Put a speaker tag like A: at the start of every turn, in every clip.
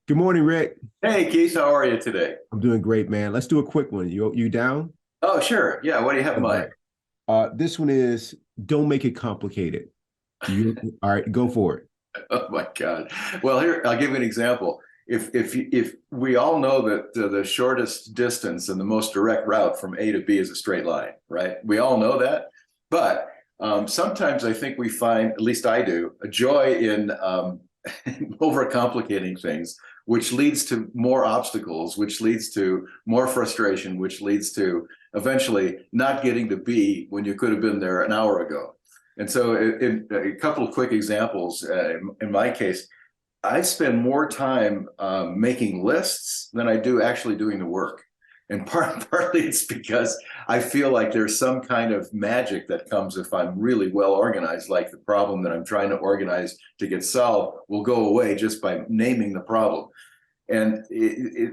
A: Good morning, Rick.
B: Hey Keith, how are you today?
A: I'm doing great, man. Let's do a quick one. You down?
B: Oh, sure. Yeah, what do you have in
A: All
B: mind?
A: right. This one is don't make it complicated. You all right? Go for it.
B: Oh my God. Well, here I'll give you an example. If we all know that the shortest distance and the most direct route from A to B is a straight line, right? We all know that, but sometimes I think we find, at least I do, a joy in overcomplicating things, which leads to more obstacles, which leads to more frustration, which leads to eventually not getting to B when you could have been there an hour ago. And so, in a couple of quick examples, in my case, I spend more time making lists than I do actually doing the work. And partly it's because I feel like there's some kind of magic that comes if I'm really well organized, like the problem that I'm trying to organize to get solved will go away just by naming the problem. And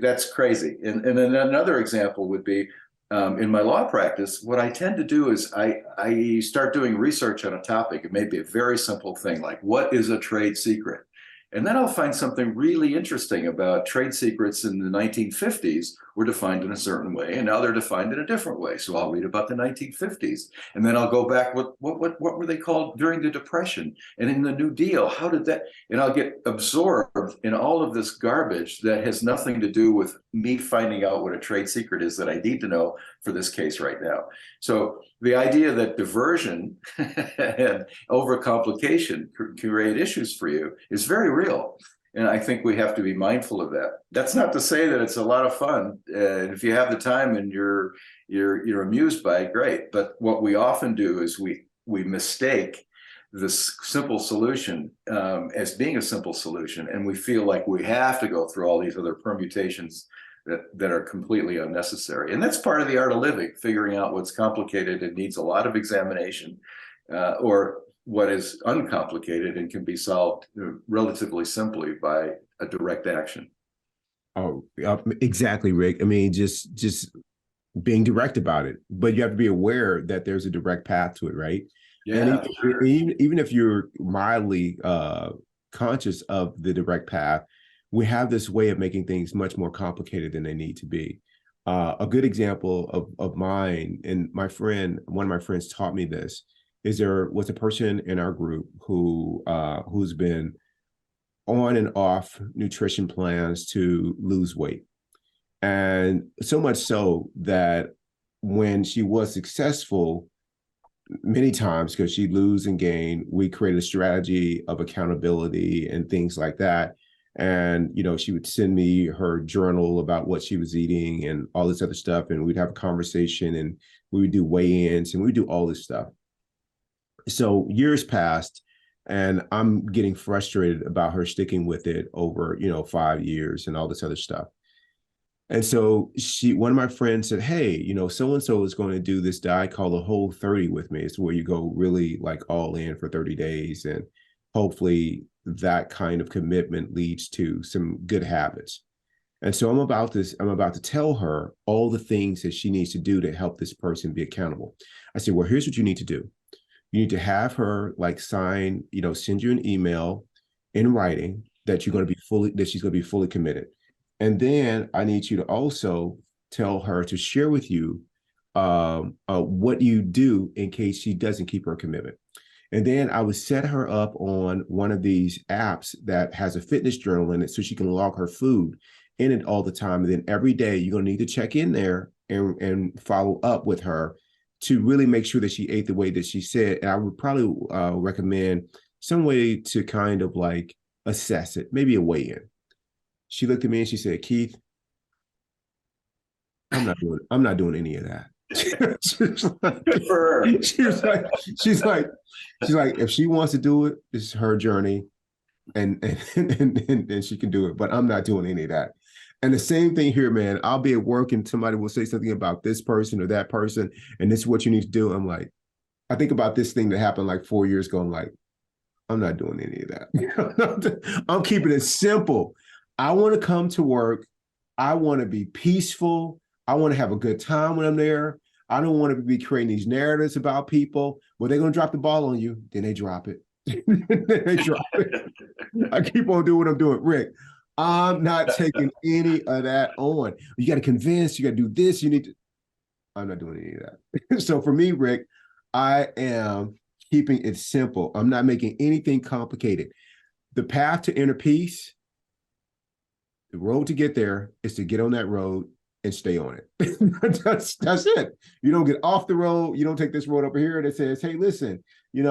B: that's crazy. And then another example would be in my law practice, what I tend to do is I start doing research on a topic. It may be a very simple thing like what is a trade secret? And then I'll find something really interesting about trade secrets in the 1950s were defined in a certain way, and now they're defined in a different way. So I'll read about the 1950s, and then I'll go back. What were they called during the Depression and in the New Deal? How did that? And I'll get absorbed in all of this garbage that has nothing to do with me finding out what a trade secret is that I need to know for this case right now. So the idea that diversion and overcomplication create issues for you is very real. And I think we have to be mindful of that. That's not to say that it's a lot of fun. If you have the time and you're amused by it, great. But what we often do is we mistake this simple solution as being a simple solution, and we feel like we have to go through all these other permutations that are completely unnecessary. And that's part of the art of living, figuring out what's complicated and needs a lot of examination, or what is uncomplicated and can be solved relatively simply by a direct action.
A: Oh, exactly, Rick. I mean, just being direct about it, but you have to be aware that there's a direct path to it, right? And
B: Yeah, sure.
A: even if you're mildly conscious of the direct path, we have this way of making things much more complicated than they need to be. A good example of mine and one of my friends taught me this, is there was a person in our group who's been on and off nutrition plans to lose weight. And so much so that when she was successful, many times because she'd lose and gain, we created a strategy of accountability and things like that. And she would send me her journal about what she was eating and all this other stuff, and we'd have a conversation, and we would do weigh-ins, and we would do all this stuff. So years passed, and I'm getting frustrated about her sticking with it over 5 years and all this other stuff. And so one of my friends said, hey, so and so is going to do this diet called the Whole 30 with me. It's where you go really like all in for 30 days. And hopefully that kind of commitment leads to some good habits. And so I'm about to tell her all the things that she needs to do to help this person be accountable. I said, well, here's what you need to do. You need to have her like send you an email in writing that she's going to be fully committed. And then I need you to also tell her to share with you what you do in case she doesn't keep her commitment. And then I would set her up on one of these apps that has a fitness journal in it so she can log her food in it all the time. And then every day you're going to need to check in there and follow up with her to really make sure that she ate the way that she said. And I would probably recommend some way to kind of like assess it, maybe a weigh-in. She looked at me and she said, Keith, I'm not doing any of that. she's
B: Good for her.
A: like, she's like, she's like, she's like, if she wants to do it, this is her journey, and she can do it. But I'm not doing any of that. And the same thing here, man. I'll be at work and somebody will say something about this person or that person, and this is what you need to do. I'm like, I think about this thing that happened like 4 years ago. I'm like, I'm not doing any of that. I'm keeping it simple. I want to come to work. I want to be peaceful. I want to have a good time when I'm there. I don't want to be creating these narratives about people. Well, they're going to drop the ball on you. Then they drop it. They drop it. I keep on doing what I'm doing. Rick, I'm not taking any of that on. You got to convince, you got to do this, you need to. I'm not doing any of that. So for me, Rick, I am keeping it simple. I'm not making anything complicated. The path to inner peace, the road to get there is to get on that road and stay on it. That's it. You don't get off the road. You don't take this road over here that says, hey, listen, here's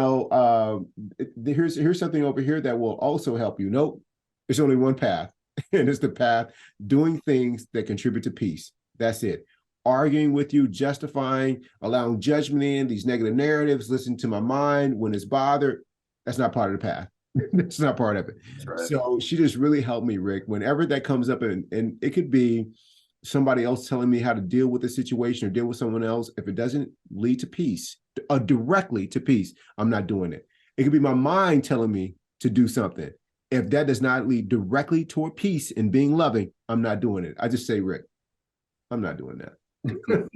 A: something over here that will also help you. Nope. There's only one path, and it's the path doing things that contribute to peace. That's it. Arguing with you, justifying, allowing judgment in, these negative narratives, listening to my mind when it's bothered. That's not part of the path. That's not part of it.
B: Right.
A: So she just really helped me, Rick. Whenever that comes up, and it could be somebody else telling me how to deal with the situation or deal with someone else. If it doesn't lead to peace, directly to peace, I'm not doing it. It could be my mind telling me to do something. If that does not lead directly toward peace and being loving, I'm not doing it. I just say, Rick, I'm not doing that.
B: It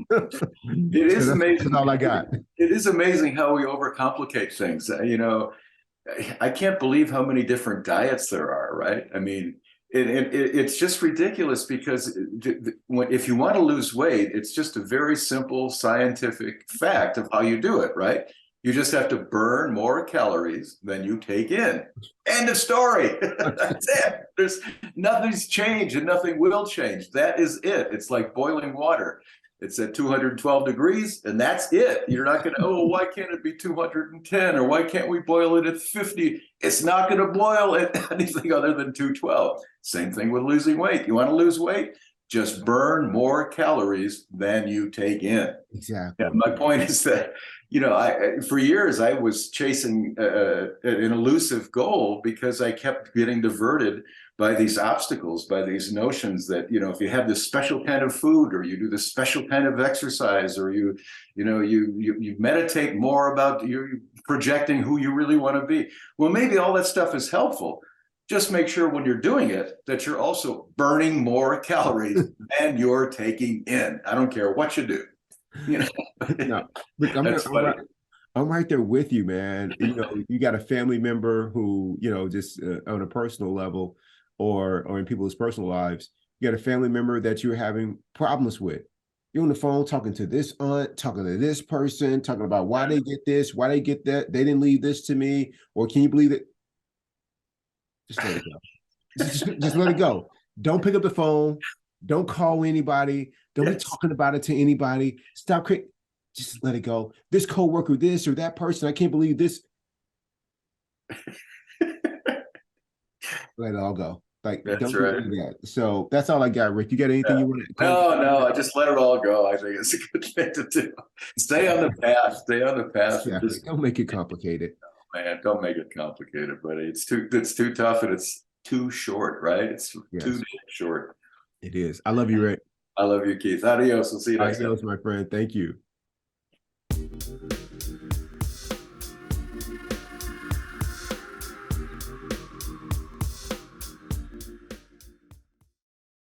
B: is amazing.
A: That's all I got.
B: It is amazing how we overcomplicate things. I can't believe how many different diets there are, right? I mean, it's just ridiculous because if you want to lose weight, it's just a very simple scientific fact of how you do it, right? You just have to burn more calories than you take in. End of story. That's it. There's nothing's changed and nothing will change. That is it. It's like boiling water. It's at 212 degrees and that's it. You're not going to, oh, why can't it be 210 or why can't we boil it at 50? It's not going to boil at anything other than 212. Same thing with losing weight. You want to lose weight? Just burn more calories than you take in.
A: Exactly.
B: Yeah, my point is that, for years I was chasing an elusive goal because I kept getting diverted by these obstacles, by these notions that, if you have this special kind of food or you do this special kind of exercise or you meditate more about you projecting who you really want to be. Well, maybe all that stuff is helpful. Just make sure when you're doing it that you're also burning more calories than you're taking in. I don't care what you do.
A: No, look, I'm right there with you, man. You got a family member who, just on a personal level or in people's personal lives, you got a family member that you're having problems with. You're on the phone talking to this aunt, talking to this person, talking about why they get this, why they get that. They didn't leave this to me. Or can you believe it? Just let it go. Just let it go. Don't pick up the phone. Don't call anybody. Don't be talking about it to anybody. Stop. Just let it go. This coworker, this or that person, I can't believe this. Let it all go. Like,
B: That's
A: don't
B: right.
A: do that. So that's all I got, Rick. You got anything you want to?
B: No, I just let it all go. I think it's a good thing to do. Stay on the path. Stay on the path.
A: Yeah, don't make it complicated.
B: Man, don't make it complicated, buddy. It's too tough and it's too short, right? It's too damn short.
A: It is. I love you, Rick.
B: I love you, Keith. Adios. We'll see you next time.
A: Adios, my friend. Thank you.